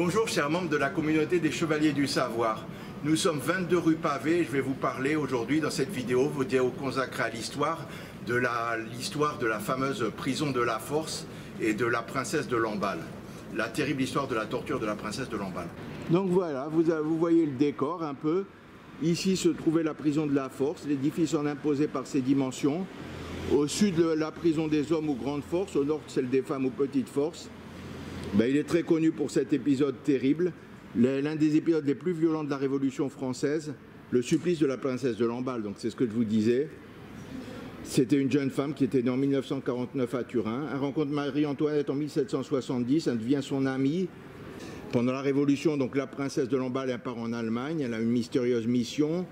Bonjour chers membres de la communauté des Chevaliers du Savoir. Nous sommes 22 rue Pavée et je vais vous parler aujourd'hui dans cette vidéo consacrée à l'histoire de la fameuse prison de la Force et de la princesse de Lamballe. La terrible histoire de la torture de la princesse de Lamballe. Donc voilà, vous voyez le décor un peu. Ici se trouvait la prison de la Force, l'édifice en imposé par ses dimensions. Au sud, la prison des hommes ou grande force, au nord, celle des femmes ou petite force. Il est très connu pour cet épisode terrible, l'un des épisodes les plus violents de la Révolution française, le supplice de la princesse de Lamballe. Donc c'est ce que je vous disais. C'était une jeune femme qui était née en 1949 à Turin. Elle rencontre Marie-Antoinette en 1770, elle devient son amie. Pendant la Révolution, donc la princesse de Lamballe elle part en Allemagne, elle a une mystérieuse mission.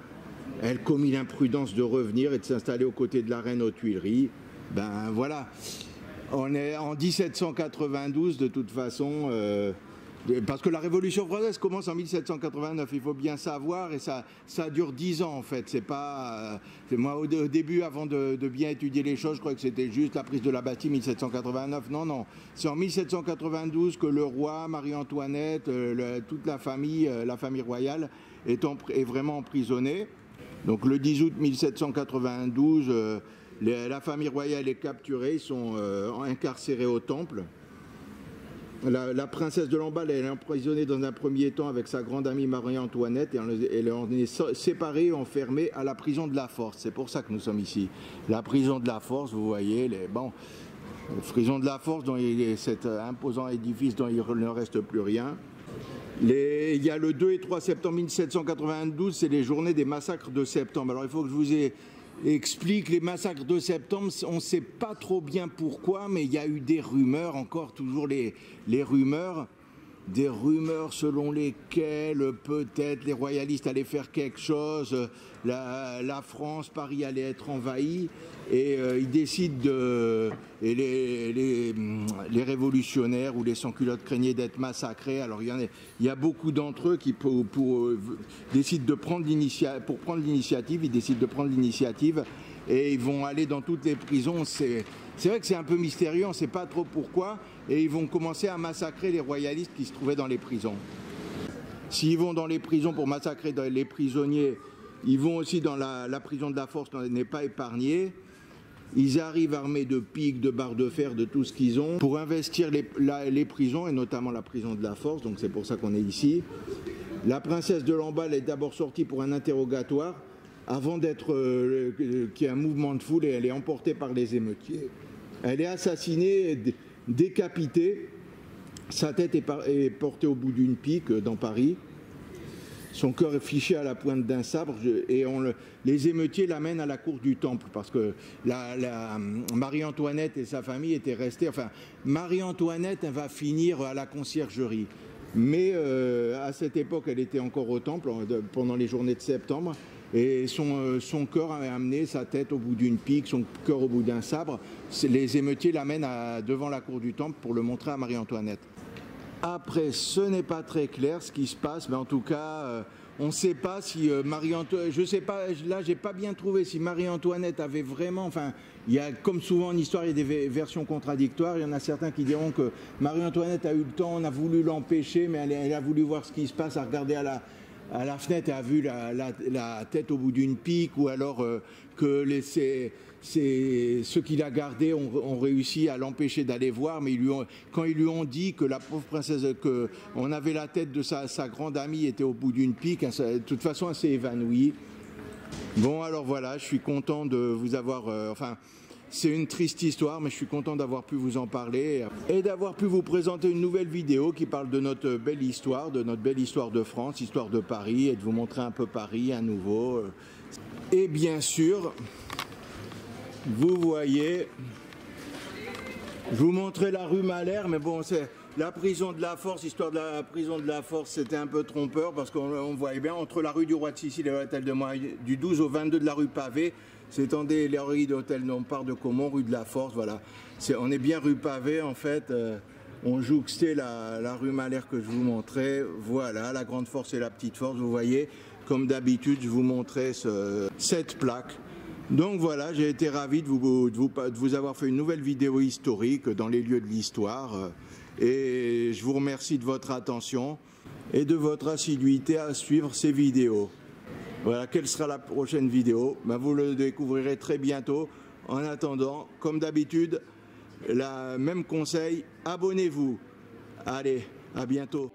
Elle commet l'imprudence de revenir et de s'installer aux côtés de la reine aux Tuileries. Ben voilà. On est en 1792 de toute façon, parce que la Révolution française commence en 1789, il faut bien savoir, et ça dure 10 ans en fait. C'est pas, moi au début, avant de bien étudier les choses, je crois que c'était juste la prise de la Bastille 1789. Non, c'est en 1792 que le roi, Marie-Antoinette, toute la famille royale est vraiment emprisonnée. Donc le 10 août 1792, la famille royale est capturée, ils sont incarcérés au Temple. La princesse de Lamballe elle est emprisonnée dans un premier temps avec sa grande amie Marie-Antoinette et elle est séparée et enfermée à la prison de la Force. C'est pour ça que nous sommes ici. La prison de la Force, vous voyez, la prison de la Force, dans cet imposant édifice dont il ne reste plus rien. Il y a le 2 et 3 septembre 1792, c'est les journées des massacres de septembre. Alors il faut que je vous explique les massacres de septembre, on ne sait pas trop bien pourquoi, mais il y a eu des rumeurs, encore toujours les rumeurs, des rumeurs selon lesquelles peut-être les royalistes allaient faire quelque chose, la France, Paris allait être envahi, et ils décident et les révolutionnaires ou les sans-culottes craignaient d'être massacrés. Alors il y a beaucoup d'entre eux qui décident de prendre l'initiative, ils décident de prendre l'initiative et ils vont aller dans toutes les prisons. C'est vrai que c'est un peu mystérieux, on ne sait pas trop pourquoi, et ils vont commencer à massacrer les royalistes qui se trouvaient dans les prisons. S'ils vont dans les prisons pour massacrer les prisonniers, ils vont aussi dans la prison de la Force, n'est pas épargnée. Ils arrivent armés de piques, de barres de fer, de tout ce qu'ils ont, pour investir les prisons, et notamment la prison de la Force, donc c'est pour ça qu'on est ici. La princesse de Lamballe est d'abord sortie pour un interrogatoire, avant qu'il y ait un mouvement de foule, et elle est emportée par les émeutiers. Elle est assassinée, décapitée, sa tête est portée au bout d'une pique dans Paris. Son cœur est fiché à la pointe d'un sabre et les émeutiers l'amènent à la cour du Temple parce que Marie-Antoinette et sa famille étaient restées. Enfin, Marie-Antoinette va finir à la conciergerie. Mais à cette époque, elle était encore au Temple pendant les journées de septembre. Et son cœur avait amené sa tête au bout d'une pique, son cœur au bout d'un sabre. Les émeutiers l'amènent devant la cour du Temple pour le montrer à Marie-Antoinette. Après, ce n'est pas très clair ce qui se passe, mais en tout cas, on ne sait pas si Marie-Antoinette, je ne sais pas, là j'ai pas bien trouvé si Marie-Antoinette avait vraiment, enfin, il y a, comme souvent en histoire, il y a des versions contradictoires, il y en a certains qui diront que Marie-Antoinette a eu le temps, on a voulu l'empêcher, mais elle a voulu voir ce qui se passe, a regardé à la fenêtre et a vu la tête au bout d'une pique, ou alors que ceux qui la gardaient ont réussi à l'empêcher d'aller voir, mais quand ils lui ont dit que la pauvre princesse, qu'on avait la tête de sa grande amie était au bout d'une pique, de toute façon elle s'est évanouie. Bon alors voilà, je suis content de vous avoir, c'est une triste histoire, mais je suis content d'avoir pu vous en parler et d'avoir pu vous présenter une nouvelle vidéo qui parle de notre belle histoire de France, histoire de Paris, et de vous montrer un peu Paris à nouveau. Et bien sûr, vous voyez, je vous montrais la rue Malherbe, mais bon, c'est la prison de la Force, histoire de la prison de la Force, c'était un peu trompeur parce qu'on voyait bien entre la rue du Roi de Sicile et l'hôtel de Montréal, du 12 au 22 de la rue Pavée, s'étendait les rues d'hôtel Nompart de Caumont, rue de la Force, voilà. On est bien rue Pavée en fait, on jouxtait la rue Malherbe que je vous montrais, voilà, la grande force et la petite force, vous voyez, comme d'habitude je vous montrais cette plaque. Donc voilà, j'ai été ravi de vous avoir fait une nouvelle vidéo historique dans les lieux de l'histoire. et je vous remercie de votre attention et de votre assiduité à suivre ces vidéos. Voilà, quelle sera la prochaine vidéo? Vous le découvrirez très bientôt. En attendant, comme d'habitude, le même conseil, abonnez-vous. Allez, à bientôt.